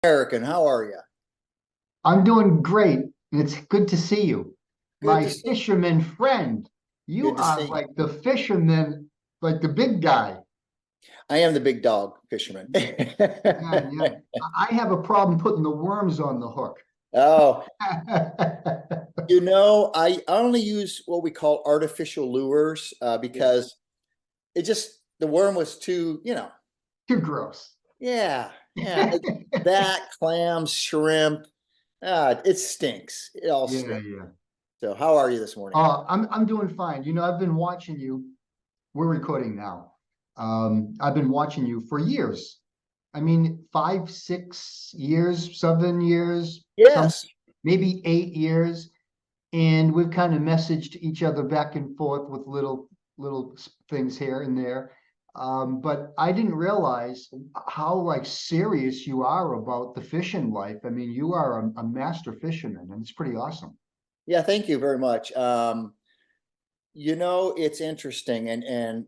American, how are you? I'm doing great, and it's good to see you. Good My to see. fisherman friend, you Good to are see. like the fisherman, like the big guy. I am the big dog fisherman. Yeah, yeah. I have a problem putting the worms on the hook. Oh, I only use what we call artificial lures Yeah, because the worm was too, too gross. yeah, yeah. Yeah, That clams, shrimp, it stinks. It all stinks. yeah. So, how are you this morning? I'm doing fine. I've been watching you. We're recording now. I've been watching you for years. I mean, 5, 6 years, 7 years, some Yes. maybe 8 years. And we've kind of messaged each other back and forth with little things here and there. But I didn't realize how like serious you are about the fishing life. I mean, you are a master fisherman, and it's pretty awesome. Yeah, thank you very much. It's interesting, and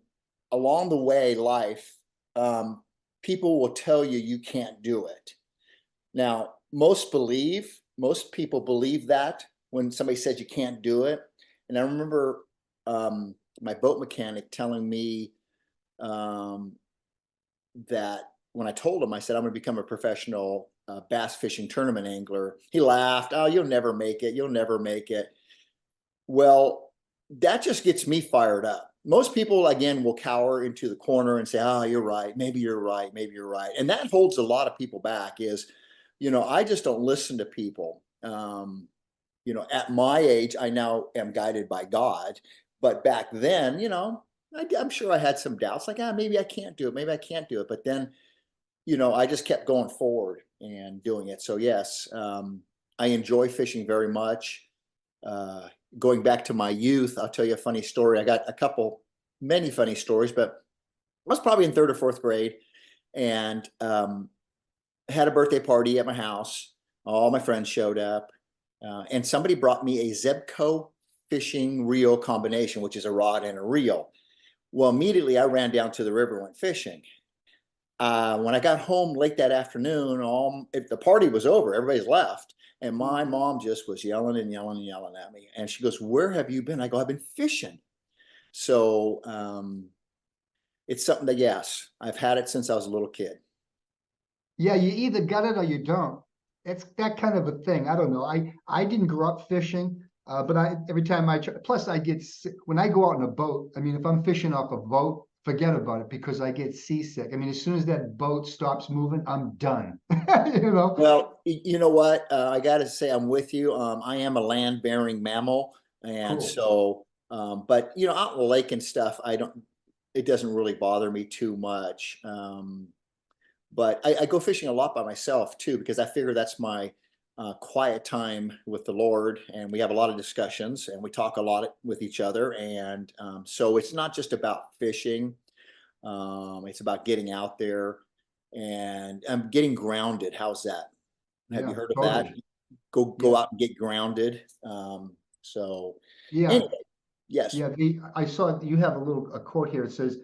along the way, life, um, people will tell you you can't do it. Now, most people believe that when somebody says you can't do it. And I remember my boat mechanic telling me um, that when I told him, I said, I'm going to become a professional bass fishing tournament angler. He laughed. Oh, you'll never make it. You'll never make it. Well, that just gets me fired up. Most people, again, will cower into the corner and say, oh, you're right. Maybe you're right. Maybe you're right. And that holds a lot of people back I just don't listen to people. At my age, I now am guided by God. But back then, I'm sure I had some doubts like, maybe I can't do it. Maybe I can't do it. But then, I just kept going forward and doing it. So, yes, I enjoy fishing very much. Uh, Going back to my youth, I'll tell you a funny story. I got many funny stories, but I was probably in third or fourth grade and had a birthday party at my house. All my friends showed up, and somebody brought me a Zebco fishing reel combination, which is a rod and a reel. Well, immediately I ran down to the river and went fishing. When I got home late that afternoon, if the party was over, everybody's left. And my mom just was yelling and yelling and yelling at me. And she goes, where have you been? I go, I've been fishing. So it's something that, yes, I've had it since I was a little kid. Yeah, you either got it or you don't. It's that kind of a thing. I don't know. I didn't grow up fishing, but I every time I try, plus I get sick when I go out in a boat. I mean, if I'm fishing off a boat, forget about it because I get seasick. I mean, as soon as that boat stops moving, I'm done. You know? Well, you know what? I got to say, I'm with you. I am a land-bearing mammal, and Cool. so, but out in the lake and stuff, I don't. It doesn't really bother me too much. But I go fishing a lot by myself too because I figure that's my quiet time with the Lord, and we have a lot of discussions and we talk a lot with each other, and so it's not just about fishing. It's about getting out there and getting grounded. How's that? Have you Yeah, heard of that? totally. Go Yeah. out and get grounded. So Yeah. anyway, yes, Yeah, I saw you have a quote here. It says,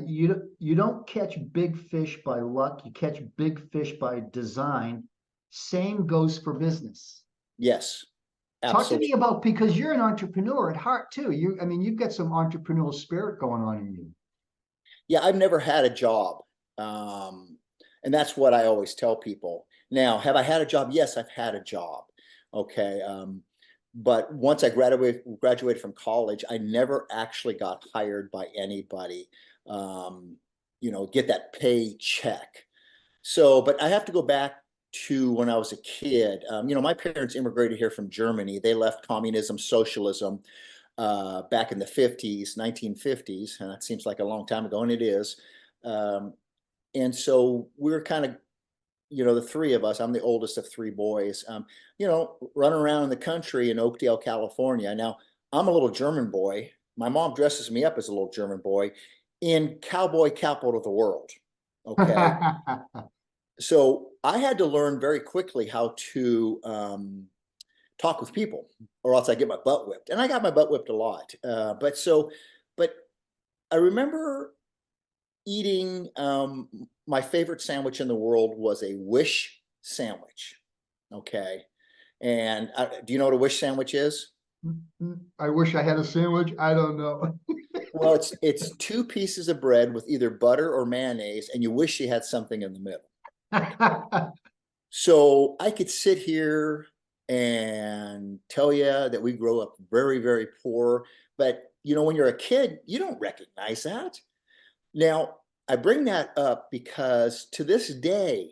you don't catch big fish by luck, you catch big fish by design. Same goes for business." yes, Talk to absolutely. me about because you're an entrepreneur at heart too. I mean, you've got some entrepreneurial spirit going on in you. Yeah, I've never had a job. Um, and that's what I always tell people. Now, have I had a job? Yes, I've had a job. Okay. But once I graduated from college, I never actually got hired by anybody, um, get that paycheck. So, but I have to go back to when I was a kid. My parents immigrated here from Germany. They left communism, socialism back in the 50s, 1950s, and that seems like a long time ago, and it is. Um, and so we're kind of, the three of us, I'm the oldest of three boys, running around in the country in Oakdale, California. Now, I'm a little German boy. My mom dresses me up as a little German boy in cowboy capital of the world. Okay. So I had to learn very quickly how to talk with people, or else I get my butt whipped. And I got my butt whipped a lot. But I remember eating my favorite sandwich in the world was a Wish sandwich. Okay. And do you know what a wish sandwich is? I wish I had a sandwich. I don't know. Well, it's two pieces of bread with either butter or mayonnaise, and you wish you had something in the middle. So I could sit here and tell you that we grow up very, very poor, but when you're a kid, you don't recognize that. Now, I bring that up because to this day,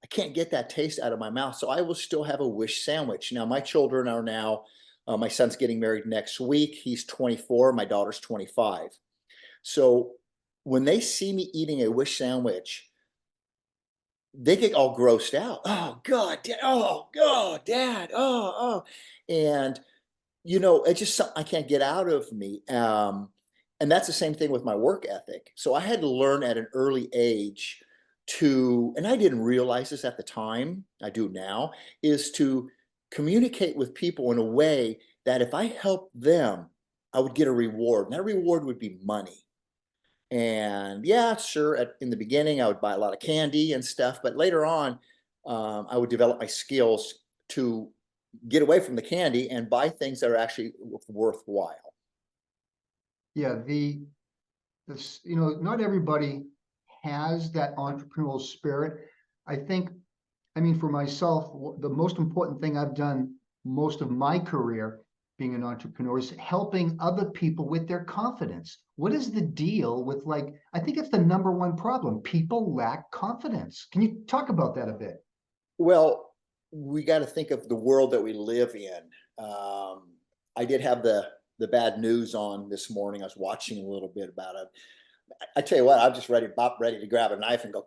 I can't get that taste out of my mouth. So I will still have a wish sandwich. Now, my children are now, my son's getting married next week. He's 24, my daughter's 25. So when they see me eating a wish sandwich, they get all grossed out. Oh God, Dad, oh God, Dad, oh. And it's just something I can't get out of me. And that's the same thing with my work ethic. So I had to learn at an early age and I didn't realize this at the time, I do now, is to communicate with people in a way that if I helped them, I would get a reward. And that reward would be money. And yeah, sure, in the beginning, I would buy a lot of candy and stuff, but later on, I would develop my skills to get away from the candy and buy things that are actually worthwhile. Yeah, this, not everybody has that entrepreneurial spirit. I think, I mean, for myself, the most important thing I've done most of my career being an entrepreneur is helping other people with their confidence. What is the deal with, like, I think it's the number one problem. People lack confidence. Can you talk about that a bit? Well, we got to think of the world that we live in. I did have the bad news on this morning. I was watching a little bit about it. I tell you what, I'm just about ready to grab a knife and go,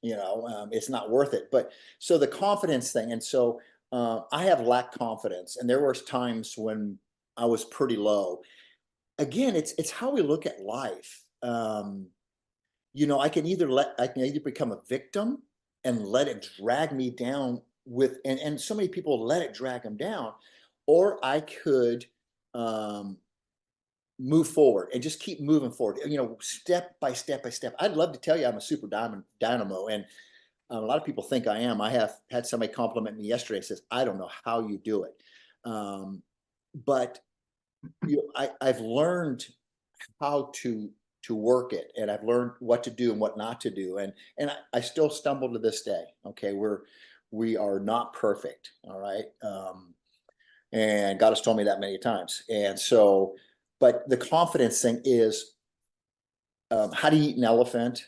it's not worth it. But so the confidence thing. And so I have lacked confidence. And there was times when I was pretty low. Again, it's how we look at life. I can either become a victim and let it drag me down and so many people let it drag them down, or I could um, move forward and just keep moving forward, step by step by step. I'd love to tell you I'm a super dynamo, and a lot of people think I am. I have had somebody compliment me yesterday, says, I don't know how you do it. But I've learned how to work it, and I've learned what to do and what not to do, and I still stumble to this day. Okay, we are not perfect, all right, and God has told me that many times. And so, but the confidence thing is, how do you eat an elephant?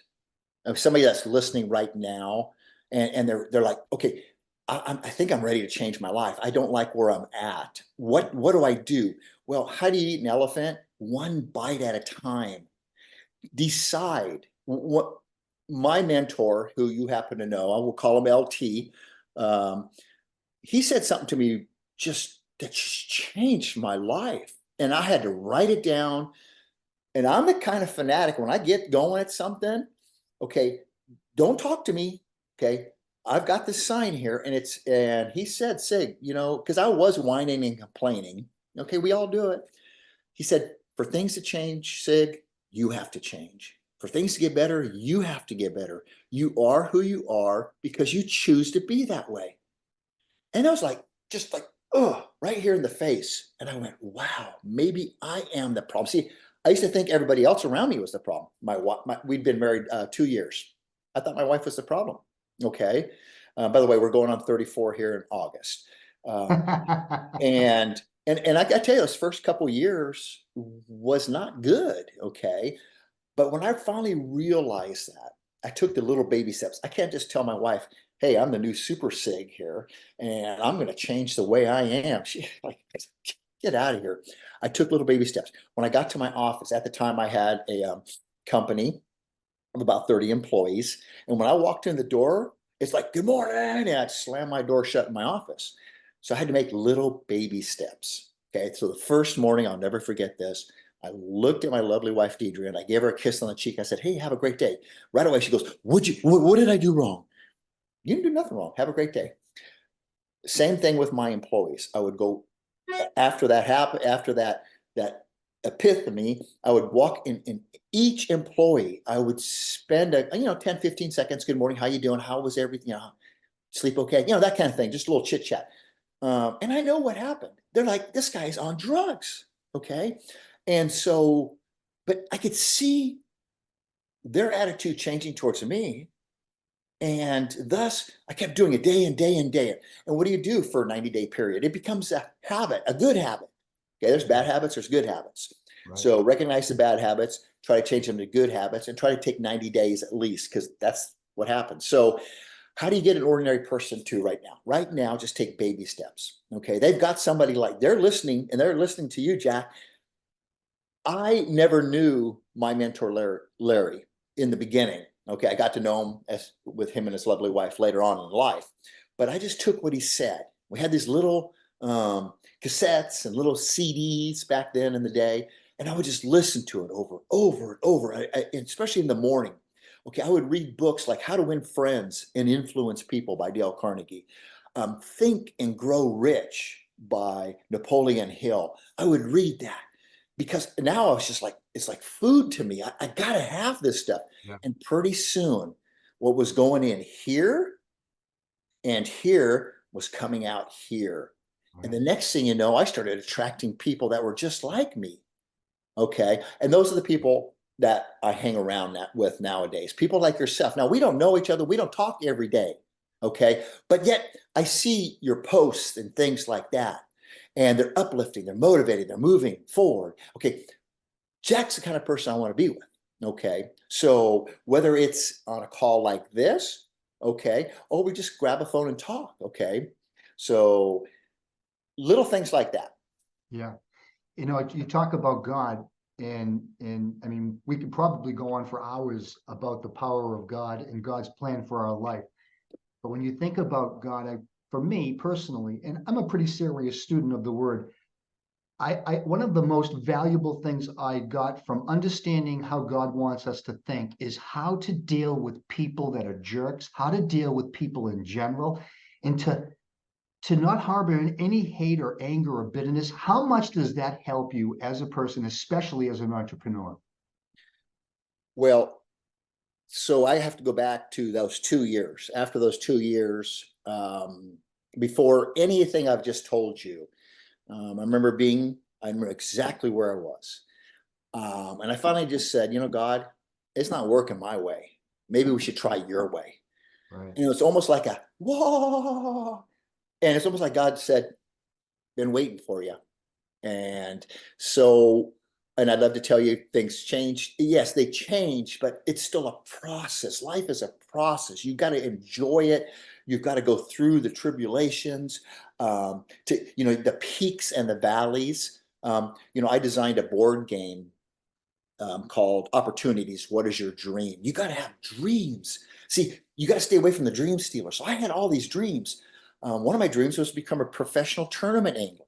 Somebody that's listening right now, and they're like, okay, I think I'm ready to change my life. I don't like where I'm at. What do I do? Well, how do you eat an elephant? One bite at a time. Decide what. My mentor, who you happen to know, I will call him LT. He said something to me that just changed my life, and I had to write it down. And I'm the kind of fanatic, when I get going at something, okay, don't talk to me. Okay. I've got this sign here, and he said, Sig, because I was whining and complaining. Okay, we all do it. He said, for things to change, Sig, you have to change. For things to get better, you have to get better. You are who you are because you choose to be that way. And I was like, just like, oh, right here in the face. And I went, wow, maybe I am the problem. See, I used to think everybody else around me was the problem. We'd been married 2 years. I thought my wife was the problem. Okay. By the way, we're going on 34 here in August. And I got to tell you, those first couple years was not good. Okay. But when I finally realized that, I took the little baby steps. I can't just tell my wife, hey, I'm the new super Sig here, and I'm going to change the way I am. She like, get out of here. I took little baby steps. When I got to my office, at the time I had a company of about 30 employees. And when I walked in the door, it's like, good morning. And I'd slam my door shut in my office. So I had to make little baby steps. Okay. So the first morning, I'll never forget this. I looked at my lovely wife, Deidre, and I gave her a kiss on the cheek. I said, hey, have a great day. Right away, she goes, what did I do wrong? You didn't do nothing wrong. Have a great day. Same thing with my employees. I would go after that epiphany, I would walk in each employee. I would spend 10, 15 seconds. Good morning. How you doing? How was everything? Sleep okay? That kind of thing, just a little chit chat. And I know what happened. They're like, this guy's on drugs. Okay. And so, but I could see their attitude changing towards me. And thus, I kept doing it day in, day in, day in. And what do you do for a 90-day period? It becomes a habit, a good habit. Okay, there's bad habits, there's good habits. Right. So recognize the bad habits, try to change them to good habits, and try to take 90 days at least, because that's what happens. So, how do you get an ordinary person to right now? Right now, just take baby steps. Okay, they've got somebody like they're listening, and they're listening to you, Jack. I never knew my mentor Larry in the beginning. Okay, I got to know him with him and his lovely wife later on in life, but I just took what he said. We had these little cassettes and little CDs back then in the day, and I would just listen to it over and over, especially in the morning. Okay, I would read books like How to Win Friends and Influence People by Dale Carnegie, Think and Grow Rich by Napoleon Hill. I would read that because now I was just like, it's like food to me. I got to have this stuff. Yeah. And pretty soon, what was going in here and here was coming out here. And Right. the next thing you know, I started attracting people that were just like me. Okay. And those are the people that I hang around with nowadays. People like yourself. Now, we don't know each other. We don't talk every day. Okay. But yet I see your posts and things like that. And they're uplifting, they're motivating, they're moving forward. Okay. Jack's the kind of person I want to be with. Okay. So whether it's on a call like this, okay, or we just grab a phone and talk. Okay. So little things like that. Yeah. You talk about God, and I mean, we could probably go on for hours about the power of God and God's plan for our life. But when you think about God, for me personally, and I'm a pretty serious student of the word, I one of the most valuable things I got from understanding how God wants us to think is how to deal with people that are jerks, how to deal with people in general, and to not harbor any hate or anger or bitterness. How much does that help you as a person, especially as an entrepreneur? Well, so I have to go back to those 2 years. After those 2 years, before anything I've just told you, I remember exactly where I was. And I finally just said, God, it's not working my way. Maybe we should try your way. Right. It's almost like a whoa. And it's almost like God said, been waiting for you. And so, and I'd love to tell you things changed. Yes, they changed, but it's still a process. Life is a process. You've got to enjoy it. You've got to go through the tribulations, the peaks and the valleys. I designed a board game called Opportunities. What is your dream? You got to have dreams. See, you got to stay away from the dream stealer. So I had all these dreams. One of my dreams was to become a professional tournament angler.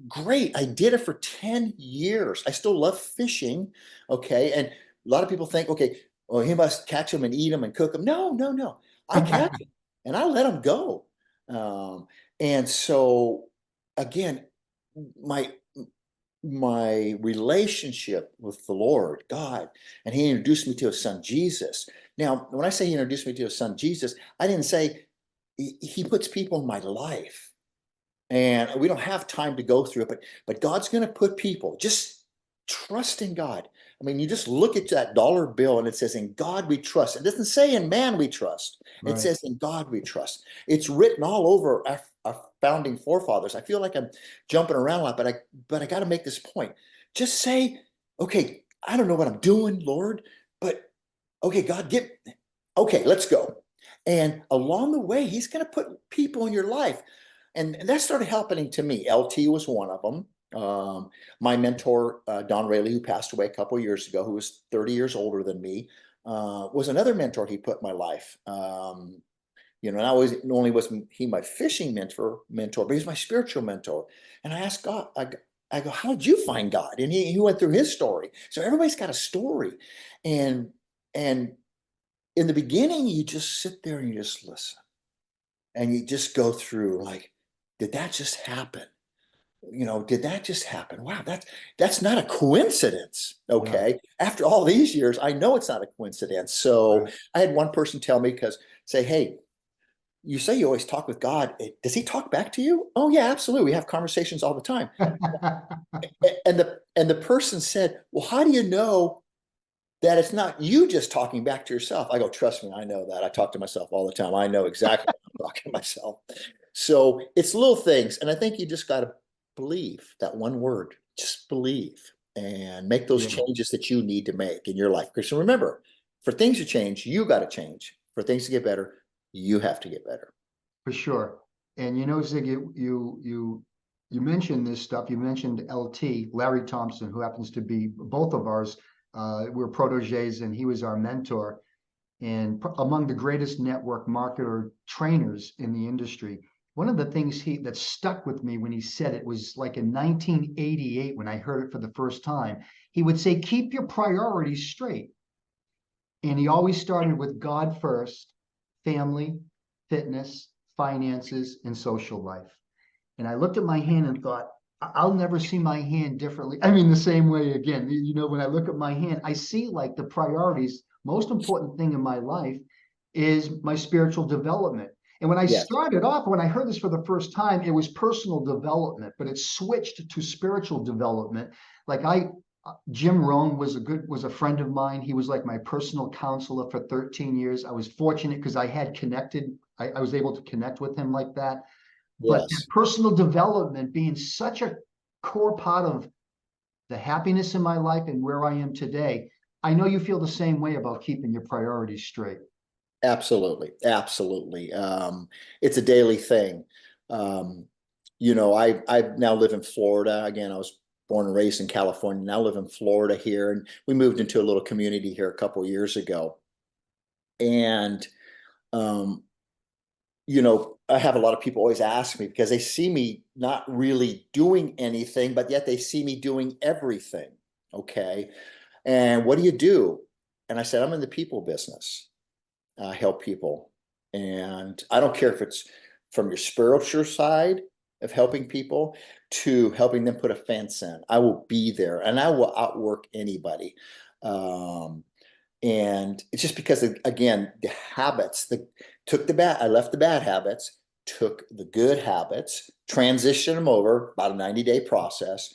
Great. I did it for 10 years. I still love fishing. Okay. And a lot of people think, okay, well, he must catch them and eat them and cook them. No, no, no. I catch them and I let them go. And so again, my my relationship with the Lord, God, and He introduced me to His Son Jesus. Now, when I say He introduced me to His Son Jesus, I didn't say He puts people in my life, and we don't have time to go through it. But God's going to put people. Just trust in God. I mean, you just look at that dollar bill, and it says, "In God we trust." It doesn't say, "In man we trust." It Right. says, "In God we trust." It's written all over our founding forefathers. I feel like I'm jumping around a lot, but I got to make this point. Just say, "Okay, I don't know what I'm doing, Lord, but okay, God, okay, let's go." And along the way, He's going to put people in your life, and that started happening to me. LT was one of them. My mentor, Don Rayleigh, who passed away a couple of years ago, who was 30 years older than me, was another mentor he put in my life. And I was not only was he my fishing mentor, but he's my spiritual mentor. And I asked God, I go, how did you find God? And he went through his story. So everybody's got a story, and and in the beginning, you just sit there and you just listen, and you just go through like, did that just happen? Did that just happen? Wow, that's not a coincidence. Yeah. Okay. After all these years, I know it's not a coincidence. So Right. I had one person tell me, say, hey, you say you always talk with God. Does he talk back to you? Oh yeah, absolutely. We have conversations all the time. And the person said, well, how do you know that it's not you just talking back to yourself? I go, trust me, I know that. I talk to myself all the time. I know exactly what I'm talking to myself. So it's little things. And I think you just got to believe that one word, just believe and make those Yeah, changes that you need to make in your life. Because remember, for things to change, you got to change. For things to get better, you have to get better. for sure. And you know, Zig, you mentioned this stuff. You mentioned LT, Larry Thompson, who happens to be both of ours. We're proteges, and he was our mentor and among the greatest network marketer trainers in the industry. One of the things that stuck with me when he said it was like in 1988 when I heard it for the first time. He would say, "Keep your priorities straight." And he always started with God first, family, fitness, finances, and social life. And I looked at my hand and thought, I'll never see my hand differently. I mean, the same way again. You know, when I look at my hand, I see like the priorities. Most important thing in my life is my spiritual development. And when I Yes. started off, when I heard this for the first time, it was personal development, but it switched to spiritual development. Like Jim Rohn was a friend of mine. He was like my personal counselor for 13 years. I was fortunate because I was able to connect with him like that. But that Yes. personal development being such a core part of the happiness in my life and where I am today, I know you feel the same way about keeping your priorities straight. Absolutely. Absolutely. It's a daily thing. Um, I now live in Florida. Again, I was born and raised in California. Now live in Florida here, and we moved into a little community here a couple of years ago. And um, I have a lot of people always ask me because they see me not really doing anything, but yet they see me doing everything. Okay. And what do you do? And I said, I'm in the people business. Help people. And I don't care if it's from your spiritual side of helping people to helping them put a fence in. I will be there and I will outwork anybody. Um, and it's just because, again, the habits, I left the bad habits, took the good habits, transitioned them over, about a 90-day process.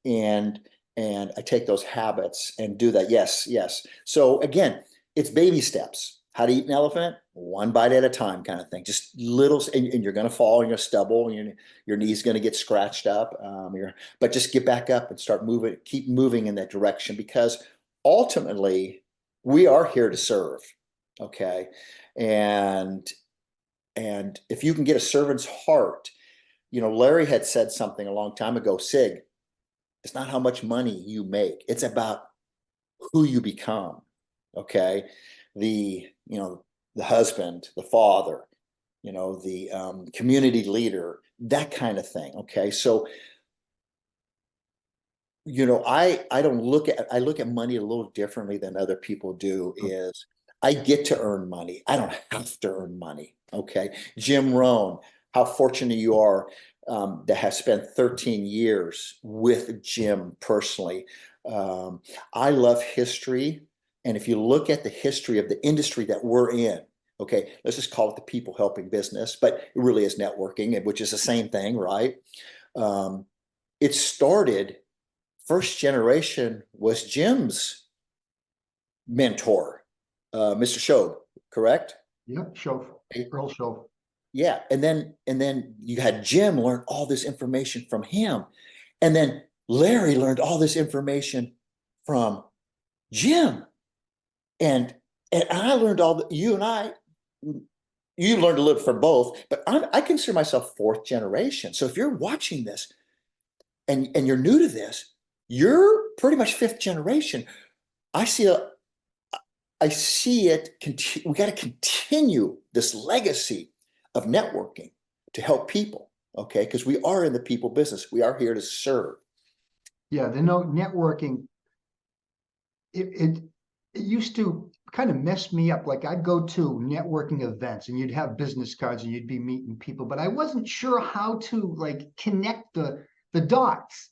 And I take those habits and do that. Yes, yes. So again, it's baby steps. How to eat an elephant? One bite at a time, kind of thing. Just little, and you're going to fall, and you're going to stumble, and your knee's going to get scratched up. But just get back up and start moving, keep moving in that direction because ultimately we are here to serve. Okay. And if you can get a servant's heart, Larry had said something a long time ago, Sig, it's not how much money you make, it's about who you become. Okay. The husband, the father, the community leader, that kind of thing. Okay. So, I don't I look at money a little differently than other people do is I get to earn money. I don't have to earn money. Okay. Jim Rohn, how fortunate you are that have spent 13 years with Jim personally. I love history. And if you look at the history of the industry that we're in, okay, let's just call it the people helping business, but it really is networking, which is the same thing, right? Um, it started first generation was Jim's mentor, Mr. Shobe, correct? Yep, Shove, Earl Shove. Yeah, and then you had Jim learn all this information from him, and then Larry learned all this information from Jim, and I learned you and you learned a little from both, but I consider myself fourth generation. So if you're watching this and you're new to this, you're pretty much fifth generation. I see a I see it. We got to continue this legacy of networking to help people. Okay, because we are in the people business. We are here to serve. Yeah, the no networking, it it used to kind of mess me up. Like I'd go to networking events and you'd have business cards and you'd be meeting people, but I wasn't sure how to like connect the dots,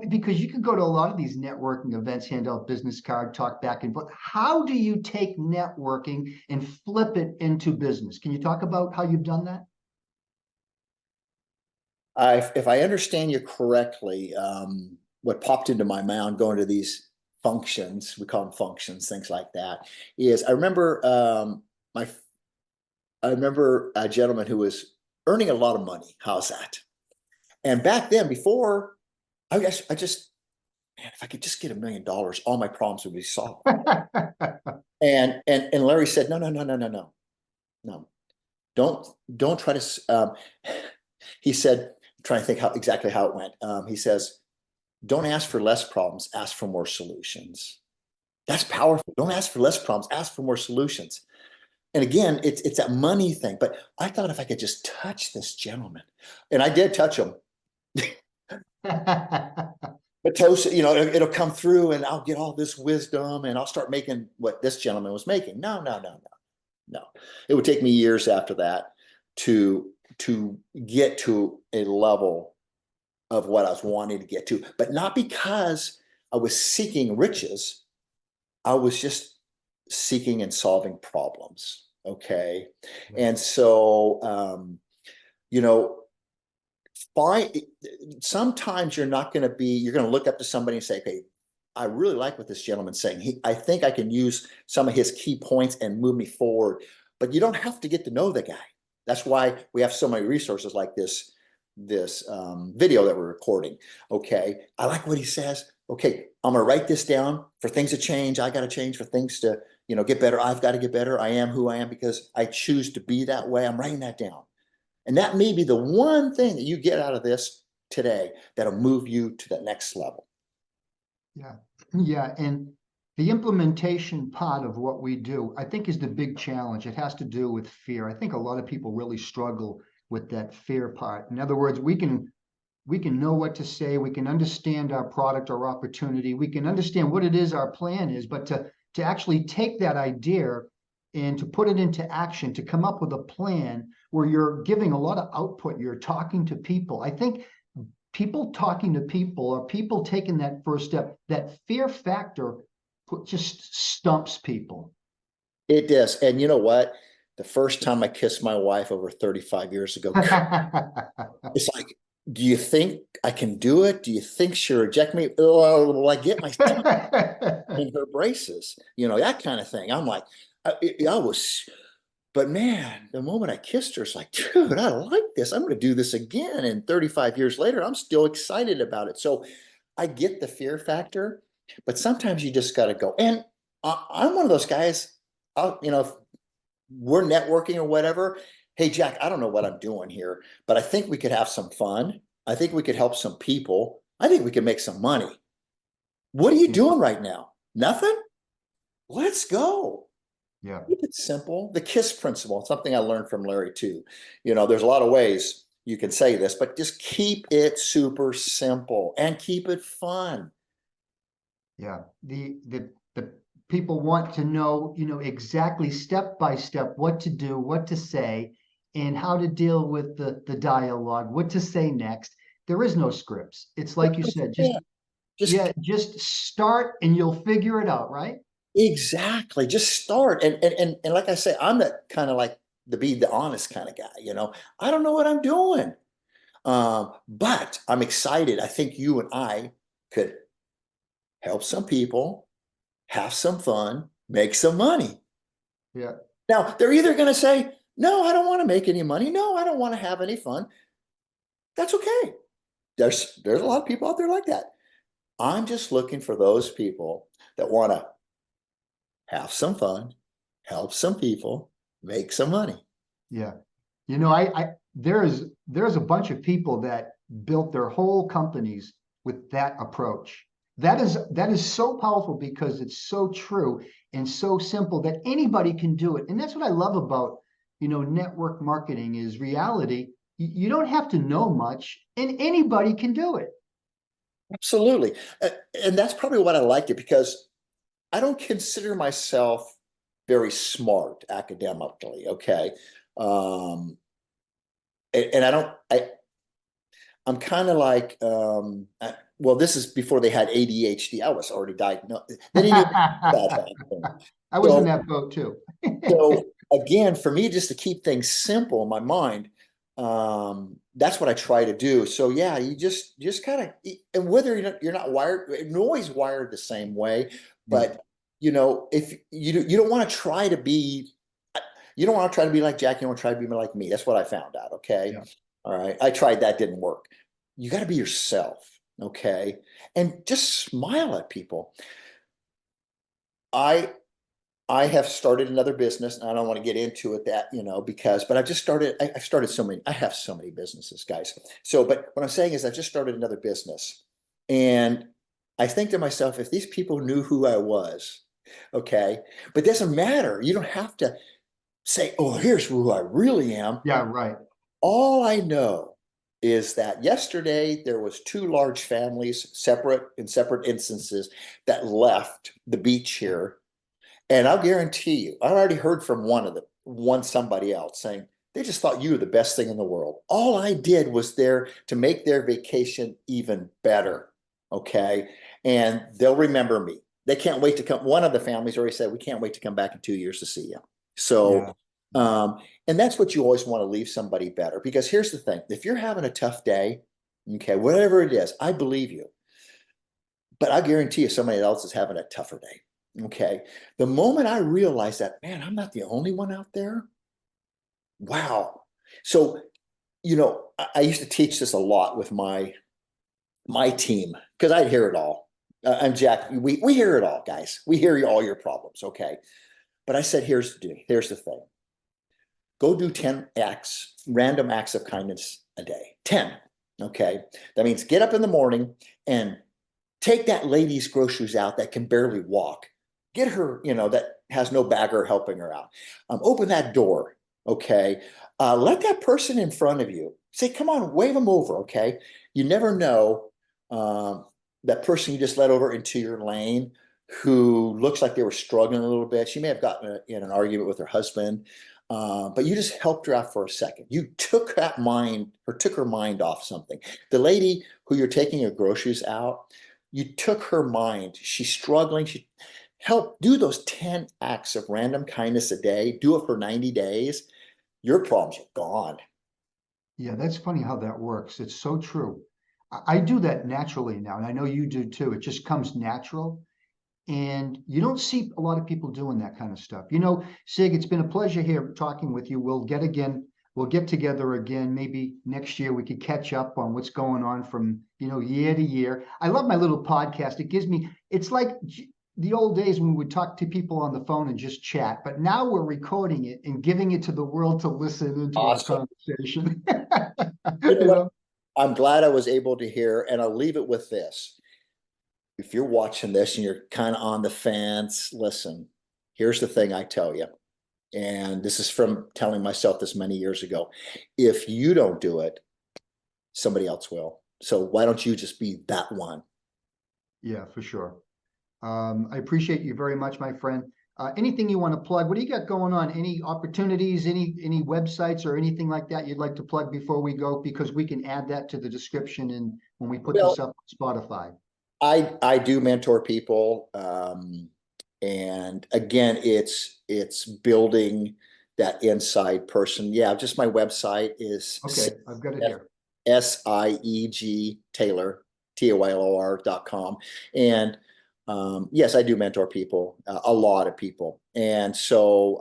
because you can go to a lot of these networking events, hand out business card, talk back and forth. How do you take networking and flip it into business? Can you talk about how you've done that? If I understand you correctly, what popped into my mind going to these functions, we call them functions, things like that, is my I remember a gentleman who was earning a lot of money. How's that? And back then, before I just, man, if I could just get $1 million, all my problems would be solved. And Larry said, no, no, no, no, no, no, no, don't don't try to. He said, I'm trying to think exactly how it went. He says, don't ask for less problems, ask for more solutions. That's powerful. Don't ask for less problems, ask for more solutions. And again, it's that money thing. But I thought if I could just touch this gentleman, and I did touch him, but toast, it'll come through and I'll get all this wisdom and I'll start making what this gentleman was making. No, no, no, no, no. It would take me years after that to get to a level of what I was wanting to get to, but not because I was seeking riches. I was just seeking and solving problems. Okay. And so, you know, find sometimes you're not going to be, you're going to look up to somebody and say, okay, I really like what this gentleman's saying. I think I can use some of his key points and move me forward. But you don't have to get to know the guy. That's why we have so many resources like this video that we're recording. Okay, I like what he says. Okay, I'm gonna write this down. For things to change, I got to change. For things to get better, I've got to get better. I am who I am because I choose to be that way. I'm writing that down, and that may be the one thing that you get out of this today that'll move you to the next level. Yeah. Yeah. And the implementation part of what we do, I think, is the big challenge. It has to do with fear. I think a lot of people really struggle with that fear part. In other words, we can know what to say, we can understand our product or opportunity, we can understand what it is our plan is, but to actually take that idea and to put it into action, to come up with a plan where you're giving a lot of output, you're talking to people. I think people talking to people or people taking that first step, that fear factor just stumps people. It does, and you know what? The first time I kissed my wife over 35 years ago, it's like, do you think I can do it? Do you think she'll reject me? Oh, will I get my tongue in her braces? That kind of thing. I'm like, I was, but man, the moment I kissed her, it's like, dude, I like this. I'm going to do this again. And 35 years later, I'm still excited about it. So I get the fear factor, but sometimes you just got to go. And I'm one of those guys, if we're networking or whatever. Hey, Jack, I don't know what I'm doing here, but I think we could have some fun. I think we could help some people. I think we could make some money. What are you doing right now? Nothing? Let's go. Yeah. Keep it simple. The KISS principle, something I learned from Larry too. There's a lot of ways you can say this, but just keep it super simple and keep it fun. Yeah. The people want to know, exactly step by step what to do, what to say, and how to deal with the dialogue, what to say next. There is no scripts. It's like you said, just Yeah, just yeah, just start and you'll figure it out, right? exactly. Just start. And like I say, I'm that kind of like the honest kind of guy. I don't know what I'm doing. But I'm excited. I think you and I could help some people, have some fun, make some money. Yeah. Now, they're either going to say, no, I don't want to make any money. No, I don't want to have any fun. That's okay. There's a lot of people out there like that. I'm just looking for those people that want to have some fun, help some people, make some money. Yeah. I there's a bunch of people that built their whole companies with that approach. That is so powerful because it's so true and so simple that anybody can do it. And that's what I love about, network marketing is reality. You don't have to know much and anybody can do it. Absolutely. And that's probably what I liked it because I don't consider myself very smart academically. Okay. And I don't, I'm kind of like, well, this is before they had ADHD. I was already diagnosed. They didn't even that happened. I was in So, that boat too. so again, for me, just to keep things simple in my mind, that's what I try to do. So yeah, you just kind of, and whether you're not wired, nobody's wired the same way, Yeah, but if you don't want to try to be, you don't want to try to be like Jack. You don't want to try to be like me. That's what I found out. Okay. yeah, All right. I tried that, didn't work. You got to be yourself. Okay. And just smile at people. I I have started another business, and I don't want to get into it because, but I've started so many, I have so many businesses, guys. So, but what I'm saying is I've just started another business. And I think to myself, if these people knew who I was, okay, but it doesn't matter. You don't have to say, oh, here's who I really am. yeah, right. All I know is that yesterday there was two large families, separate in separate instances, that left the beach here, and I'll guarantee you, I already heard from somebody else saying they just thought you were the best thing in the world. All I did was there to make their vacation even better. Okay. And they'll remember me. They can't wait to come. One of the families already said, we can't wait to come back in 2 years to see you. So, Yeah, and that's what you always want to leave somebody better. Because here's the thing, if you're having a tough day, okay, whatever it is, I believe you. But I guarantee you somebody else is having a tougher day. Okay. The moment I realized that, man, I'm not the only one out there. Wow. So, I used to teach this a lot with my team because I hear it all. I'm Jack. We hear it all, guys. We hear all your problems. Okay. But I said, here's the thing. Go do 10 random acts of kindness a day. 10. Okay. That means get up in the morning and take that lady's groceries out that can barely walk. Get her, that has no bagger helping her out. Open that door, okay? Let that person in front of you say, come on, wave them over, okay? You never know that person you just let over into your lane who looks like they were struggling a little bit. She may have gotten in an argument with her husband, but you just helped her out for a second. You took her mind off something. The lady who you're taking her groceries out, you took her mind. She's struggling. She help do those 10 acts of random kindness a day. Do it for 90 days. Your problems are gone. yeah. That's funny how that works. It's so true. I do that naturally now, and I know you do too. It just comes natural. And you don't see a lot of people doing that kind of stuff. Sig, it's been a pleasure here talking with you. We'll get together again. Maybe next year we could catch up on what's going on from, year to year. I love my little podcast. It's like the old days when we would talk to people on the phone and just chat, but now we're recording it and giving it to the world to listen into our Awesome. conversation. You know You what? know? I'm glad I was able to hear, and I'll leave it with this. If you're watching this and you're kind of on the fence, listen, here's the thing I tell you. And this is from telling myself this many years ago. If you don't do it, somebody else will. So why don't you just be that one? Yeah, for sure. I appreciate you very much, my friend. Anything you want to plug? What do you got going on? Any opportunities, any websites or anything like that you'd like to plug before we go? Because we can add that to the description and when we put Well, this up on Spotify. I do mentor people, and again, it's building that inside person. Yeah, just my website is Okay, I've got it here. Sieg Taylor Taylor.com, and yes, I do mentor people, a lot of people, and so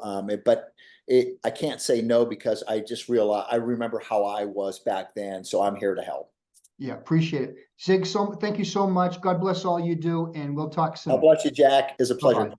I can't say no because I remember how I was back then, so I'm here to help. Yeah, appreciate it. Sig, thank you so much. God bless all you do, and we'll talk God soon. bless you, Jack. It's a pleasure. Bye-bye.